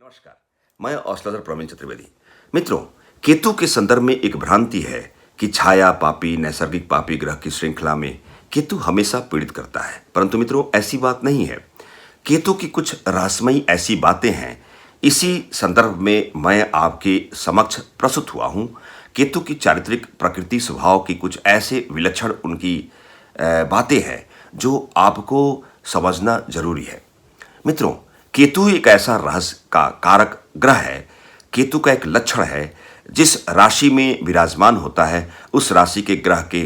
नमस्कार। मैं औसलाधर प्रवीण चतुर्वेदी। मित्रों, केतु के संदर्भ में एक भ्रांति है कि छाया पापी नैसर्गिक पापी ग्रह की श्रृंखला में केतु हमेशा पीड़ित करता है, परंतु मित्रों ऐसी बात नहीं है। केतु की कुछ रहस्यमयी ऐसी बातें हैं। इसी संदर्भ में मैं आपके समक्ष प्रस्तुत हुआ हूं। केतु की चारित्रिक प्रकृति स्वभाव की कुछ ऐसे विलक्षण उनकी बातें हैं जो आपको समझना जरूरी है। मित्रों, केतु एक ऐसा रहस्य का कारक ग्रह है। केतु का एक लक्षण है, जिस राशि में विराजमान होता है उस राशि के ग्रह के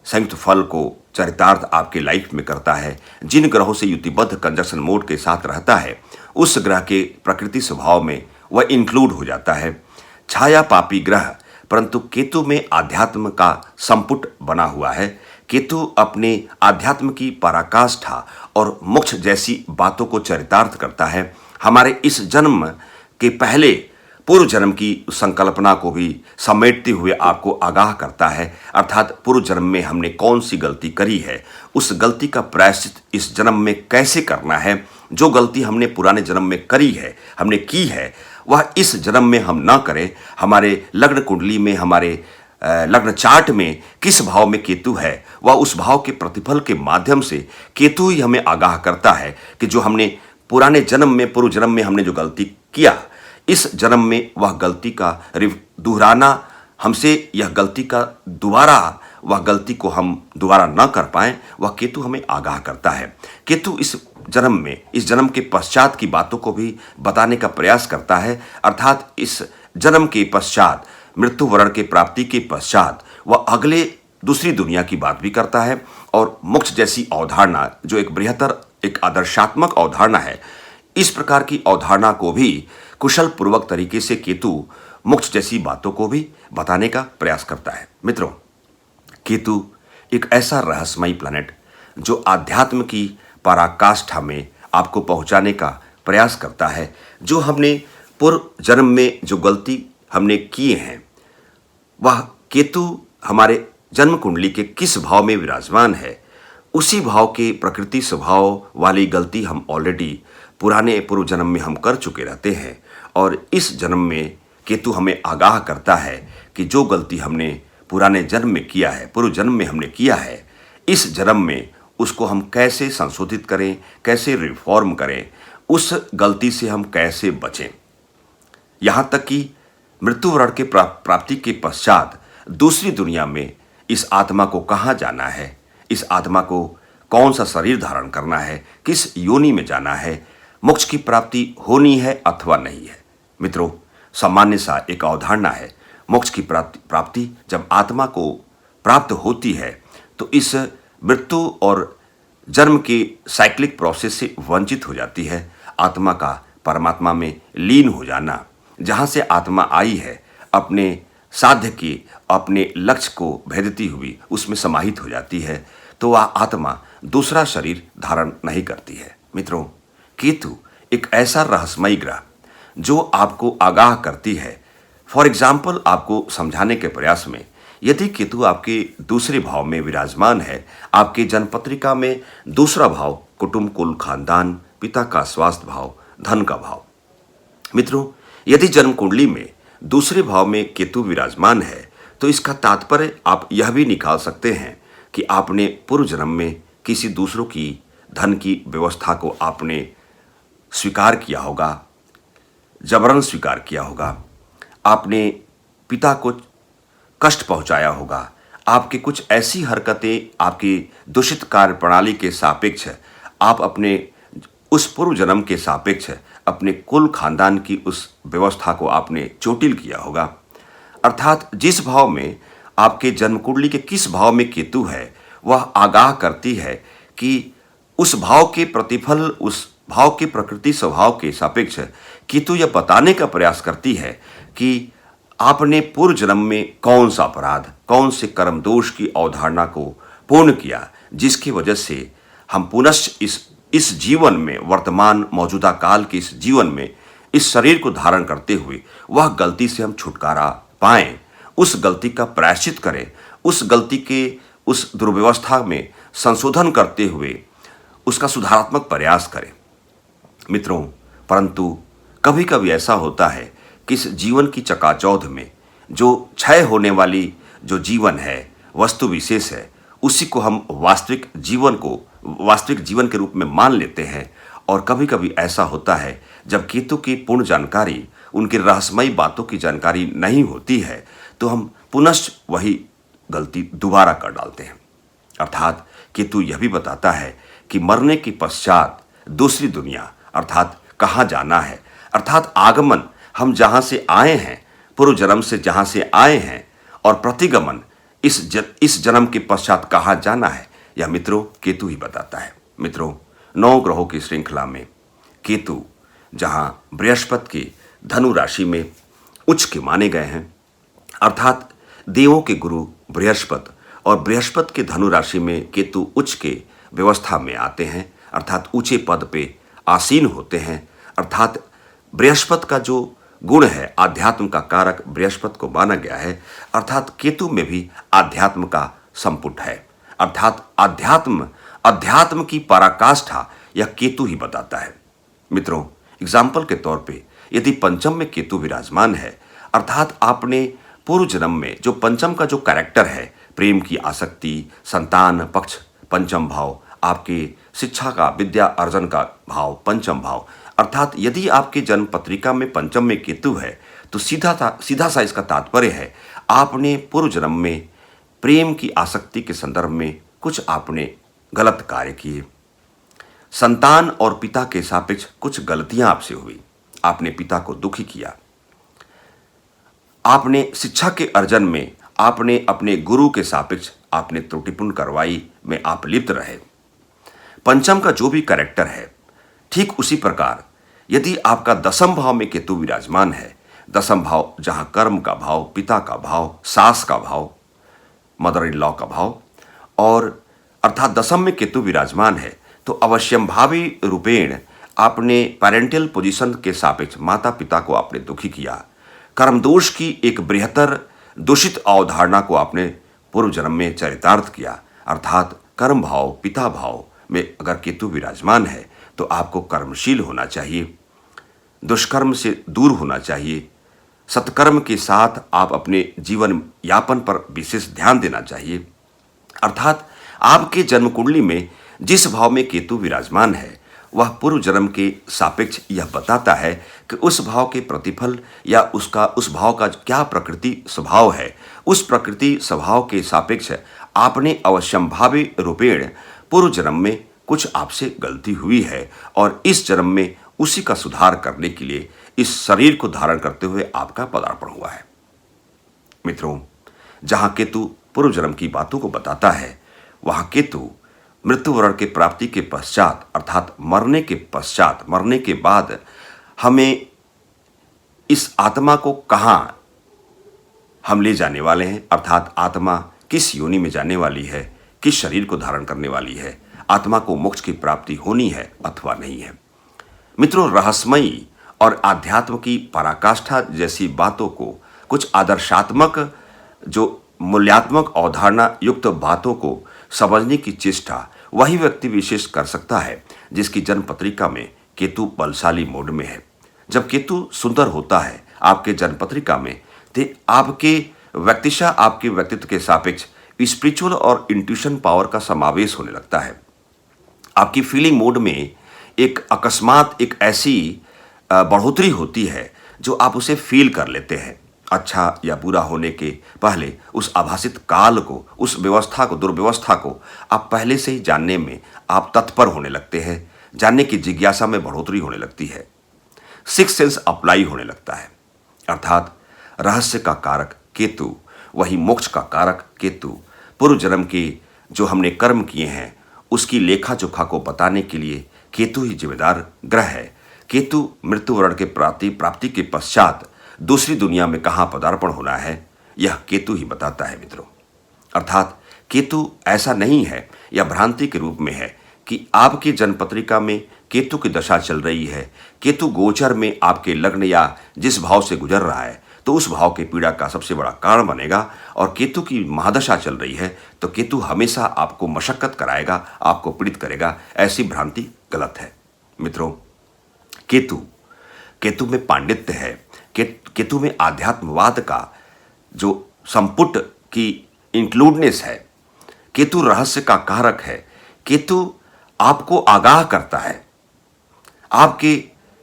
संयुक्त फल को चरितार्थ आपके लाइफ में करता है। जिन ग्रहों से युतिबद्ध कंजक्शन मोड के साथ रहता है उस ग्रह के प्रकृति स्वभाव में वह इंक्लूड हो जाता है। छाया पापी ग्रह, परंतु केतु में आध्यात्म का संपुट बना हुआ है। केतु अपने आध्यात्म की पराकाष्ठा और मोक्ष जैसी बातों को चरितार्थ करता है। हमारे इस जन्म के पहले पूर्व जन्म की संकल्पना को भी समेटते हुए आपको आगाह करता है, अर्थात पूर्व जन्म में हमने कौन सी गलती करी है, उस गलती का प्रायश्चित इस जन्म में कैसे करना है। जो गलती हमने पुराने जन्म में करी है, हमने की है, वह इस जन्म में हम ना करें। हमारे लग्न कुंडली में, हमारे लग्न चार्ट में किस भाव में केतु है, वह उस भाव के प्रतिफल के माध्यम से केतु ही हमें आगाह करता है कि जो हमने पुराने जन्म में, पूर्व जन्म में हमने जो गलती किया, इस जन्म में वह गलती का दोहराना, हमसे यह गलती का दोबारा वह गलती को हम दोबारा न कर पाएं, वह केतु हमें आगाह करता है। केतु इस जन्म में, इस जन्म के पश्चात की बातों को भी बताने का प्रयास करता है, अर्थात इस जन्म के पश्चात, मृत्यु वरण के प्राप्ति के पश्चात वह अगले दूसरी दुनिया की बात भी करता है। और मोक्ष जैसी अवधारणा, जो एक बृहत्तर, एक आदर्शात्मक अवधारणा है, इस प्रकार की अवधारणा को भी कुशल पूर्वक तरीके से केतु मोक्ष जैसी बातों को भी बताने का प्रयास करता है। मित्रों, केतु एक ऐसा रहस्यमयी प्लैनेट जो आध्यात्म की पराकाष्ठा में आपको पहुंचाने का प्रयास करता है। जो हमने पूर्व जन्म में जो गलती हमने किए हैं, वह केतु हमारे जन्म कुंडली के किस भाव में विराजमान है, उसी भाव के प्रकृति स्वभाव वाली गलती हम ऑलरेडी पुराने पूर्व जन्म में हम कर चुके रहते हैं। और इस जन्म में केतु हमें आगाह करता है कि जो गलती हमने पुराने जन्म में किया है, पूर्व जन्म में हमने किया है, इस जन्म में उसको हम कैसे संशोधित करें, कैसे रिफॉर्म करें, उस गलती से हम कैसे बचें। यहाँ तक कि मृत्यु वरण के प्राप्ति के पश्चात दूसरी दुनिया में इस आत्मा को कहाँ जाना है, इस आत्मा को कौन सा शरीर धारण करना है, किस योनि में जाना है, मोक्ष की प्राप्ति होनी है अथवा नहीं है। मित्रों, सामान्य सा एक अवधारणा है, मोक्ष की प्राप्ति जब आत्मा को प्राप्त होती है तो इस मृत्यु और जन्म के साइक्लिक प्रोसेस से वंचित हो जाती है। आत्मा का परमात्मा में लीन हो जाना, जहाँ से आत्मा आई है, अपने साध्य के, अपने लक्ष्य को भेदती हुई उसमें समाहित हो जाती है, तो वह आत्मा दूसरा शरीर धारण नहीं करती है। मित्रों, केतु एक ऐसा रहस्यमयी ग्रह जो आपको आगाह करती है। फॉर एग्जाम्पल, आपको समझाने के प्रयास में, यदि केतु आपके दूसरे भाव में विराजमान है, आपके जन्मपत्रिका में दूसरा भाव कुटुंब, कुल, खानदान, पिता का स्वास्थ्य भाव, धन का भाव। मित्रों, यदि जन्म कुंडली में दूसरे भाव में केतु विराजमान है तो इसका तात्पर्य आप यह भी निकाल सकते हैं कि आपने पूर्व जन्म में किसी दूसरों की धन की व्यवस्था को आपने स्वीकार किया होगा, जबरन स्वीकार किया होगा, आपने पिता को कष्ट पहुंचाया होगा, आपकी कुछ ऐसी हरकतें, आपकी दूषित कार्य प्रणाली के सापेक्ष आप अपने उस पूर्व जन्म के सापेक्ष अपने कुल खानदान की उस व्यवस्था को आपने चोटिल किया होगा। अर्थात जिस भाव में आपके जन्म कुंडली के किस भाव में केतु है, वह आगाह करती है कि उस भाव के प्रतिफल, उस भाव के प्रकृति स्वभाव के सापेक्ष केतु यह बताने का प्रयास करती है कि आपने पूर्व जन्म में कौन सा अपराध, कौन से कर्म दोष की अवधारणा को पूर्ण किया, जिसकी वजह से हम पुनश्च इस जीवन में, वर्तमान मौजूदा काल के इस जीवन में, इस शरीर को धारण करते हुए वह गलती से हम छुटकारा पाएं, उस गलती का प्रायश्चित करें, उस गलती के, उस दुर्व्यवस्था में संशोधन करते हुए उसका सुधारात्मक प्रयास करें। मित्रों, परंतु कभी कभी ऐसा होता है कि इस जीवन की चकाचौंध में जो क्षय होने वाली जो जीवन है, वस्तु विशेष है, उसी को हम वास्तविक जीवन के रूप में मान लेते हैं। और कभी कभी ऐसा होता है जब केतु की पूर्ण जानकारी, उनकी रहस्यमयी बातों की जानकारी नहीं होती है, तो हम पुनश्च वही गलती दोबारा कर डालते हैं। अर्थात केतु यह भी बताता है कि मरने के पश्चात दूसरी दुनिया अर्थात कहाँ जाना है, अर्थात आगमन, हम जहाँ से आए हैं, पूर्व जन्म से जहाँ से आए हैं, और प्रतिगमन इस जन्म के पश्चात कहाँ जाना है, यह मित्रों केतु ही बताता है। मित्रों, 9 ग्रहों की श्रृंखला में केतु जहाँ बृहस्पति की धनु राशि में उच्च के माने गए हैं, अर्थात देवों के गुरु बृहस्पति, और बृहस्पति के धनु राशि में केतु उच्च के व्यवस्था में आते हैं, अर्थात ऊंचे पद पे आसीन होते हैं। अर्थात बृहस्पति का जो गुण है, आध्यात्म का कारक बृहस्पति को माना गया है, अर्थात केतु में भी आध्यात्म का संपुट है। अर्थात अध्यात्म की पराकाष्ठा यह केतु ही बताता है। मित्रों, एग्जाम्पल के तौर पे यदि पंचम में केतु विराजमान है, अर्थात आपने पूर्व जन्म में जो पंचम का जो कैरेक्टर है, प्रेम की आसक्ति, संतान पक्ष पंचम भाव, आपके शिक्षा का, विद्या अर्जन का भाव पंचम भाव, अर्थात यदि आपके जन्म पत्रिका में पंचम में केतु है, तो सीधा सा इसका तात्पर्य है आपने पूर्व जन्म में प्रेम की आसक्ति के संदर्भ में कुछ आपने गलत कार्य किए, संतान और पिता के सापेक्ष कुछ गलतियां आपसे हुई, आपने पिता को दुखी किया, आपने शिक्षा के अर्जन में आपने अपने गुरु के सापेक्ष आपने त्रुटिपूर्ण कार्रवाई में आप लिप्त रहे। पंचम का जो भी कैरेक्टर है, ठीक उसी प्रकार यदि आपका दसम भाव में केतु विराजमान है, दसम भाव जहां कर्म का भाव, पिता का भाव, सास का भाव, मदर इन लॉ का भाव, और अर्थात दसम में केतु विराजमान है, तो अवश्यंभावी रूपेण आपने पेरेंटल पोजीशन के सापेक्ष माता पिता को आपने दुखी किया, कर्म दोष की एक बृहत्तर दूषित अवधारणा को आपने पूर्व जन्म में चरितार्थ किया। अर्थात कर्म भाव, पिता भाव में अगर केतु विराजमान है, तो आपको कर्मशील होना चाहिए, दुष्कर्म से दूर होना चाहिए, सत्कर्म के साथ आप अपने जीवन यापन पर विशेष ध्यान देना चाहिए। अर्थात आपके जन्म कुंडली में जिस भाव में केतु विराजमान है, वह पूर्व जन्म के सापेक्ष यह बताता है कि उस भाव के प्रतिफल या उस भाव का क्या प्रकृति स्वभाव है, उस प्रकृति स्वभाव के सापेक्ष आपने अवश्यंभावी रूपेण पूर्व जन्म में कुछ आपसे गलती हुई है, और इस जन्म में उसी का सुधार करने के लिए इस शरीर को धारण करते हुए आपका पदार्पण हुआ है। मित्रों, जहां केतु पूर्व जन्म की बातों को बताता है, वहां केतु मृत्यु वर्ण के प्राप्ति के पश्चात, अर्थात मरने के पश्चात, मरने के बाद हमें इस आत्मा को कहां हम ले जाने वाले हैं, अर्थात आत्मा किस योनि में जाने वाली है, किस शरीर को धारण करने वाली है, आत्मा को मोक्ष की प्राप्ति होनी है अथवा नहीं है। मित्रों, रहस्यमयी और आध्यात्म की पराकाष्ठा जैसी बातों को, कुछ आदर्शात्मक जो मूल्यात्मक अवधारणा युक्त बातों को समझने की चेष्टा वही व्यक्ति विशेष कर सकता है जिसकी जन्म पत्रिका में केतु बलशाली मोड में है। जब केतु सुंदर होता है आपके जन्म पत्रिका में, तो आपके व्यक्तित्व के सापेक्ष स्पिरिचुअल और इंट्यूशन पावर का समावेश होने लगता है। आपकी फीलिंग मोड में एक अकस्मात एक ऐसी बढ़ोतरी होती है जो आप उसे फील कर लेते हैं। अच्छा या बुरा होने के पहले उस आभासित काल को, उस व्यवस्था को, दुर्व्यवस्था को आप पहले से ही जानने में आप तत्पर होने लगते हैं, जानने की जिज्ञासा में बढ़ोतरी होने लगती है, सिक्स सेंस अप्लाई होने लगता है। अर्थात रहस्य का कारक केतु, वही मोक्ष का कारक केतु, पूर्व जन्म के जो हमने कर्म किए हैं उसकी लेखा जोखा को बताने के लिए केतु ही जिम्मेदार ग्रह है। केतु मृत्यु वर्ण के प्राप्ति के पश्चात दूसरी दुनिया में कहाँ पदार्पण होना है, यह केतु ही बताता है मित्रों। अर्थात केतु ऐसा नहीं है या भ्रांति के रूप में है कि आपकी जन्म पत्रिका में केतु की दशा चल रही है, केतु गोचर में आपके लग्न या जिस भाव से गुजर रहा है, तो उस भाव के पीड़ा का सबसे बड़ा कारण बनेगा, और केतु की महादशा चल रही है तो केतु हमेशा आपको मशक्कत कराएगा, आपको पीड़ित करेगा। ऐसी भ्रांति गलत है मित्रों। केतु केतु में पांडित्य है, केतु में आध्यात्मवाद का जो संपुट की इंक्लूडनेस है, केतु रहस्य का कारक है, केतु आपको आगाह करता है। आपके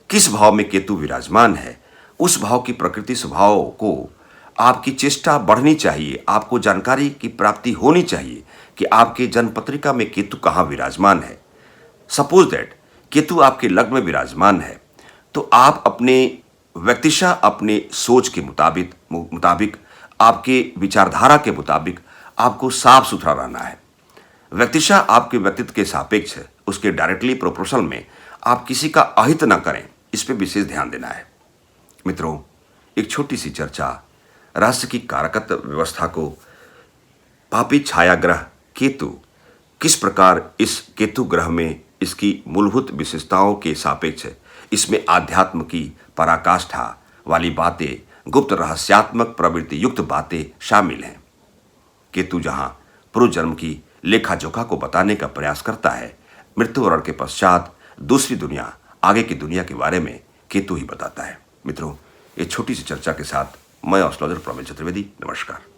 किस भाव में केतु विराजमान है, उस भाव की प्रकृति स्वभाव को आपकी चेष्टा बढ़नी चाहिए, आपको जानकारी की प्राप्ति होनी चाहिए कि आपके जन्म पत्रिका में केतु कहाँ विराजमान है। सपोज दैट केतु आपके लग्न में विराजमान है, तो आप अपने व्यक्तिशः अपने सोच के मुताबिक आपके विचारधारा के मुताबिक आपको साफ सुथरा रहना है। व्यक्तिशः आपके व्यक्तित्व के सापेक्ष उसके डायरेक्टली प्रोपोर्शनल में आप किसी का अहित न करें, इस पर विशेष ध्यान देना है। मित्रों, एक छोटी सी चर्चा रहस्य की कारकत्व व्यवस्था को पापी छाया ग्रह केतु किस प्रकार इस केतु ग्रह में इसकी मूलभूत विशेषताओं के सापेक्ष इसमें आध्यात्म की पराकाष्ठा वाली बातें, गुप्त रहस्यात्मक प्रवृत्ति युक्त बातें शामिल हैं। केतु जहां पूर्व जन्म की लेखा जोखा को बताने का प्रयास करता है, मृत्युवरण के पश्चात दूसरी दुनिया, आगे की दुनिया के बारे में केतु ही बताता है। मित्रों, ये छोटी सी चर्चा के साथ मैं एस्ट्रोलॉजर प्रवीण चतुर्वेदी, नमस्कार।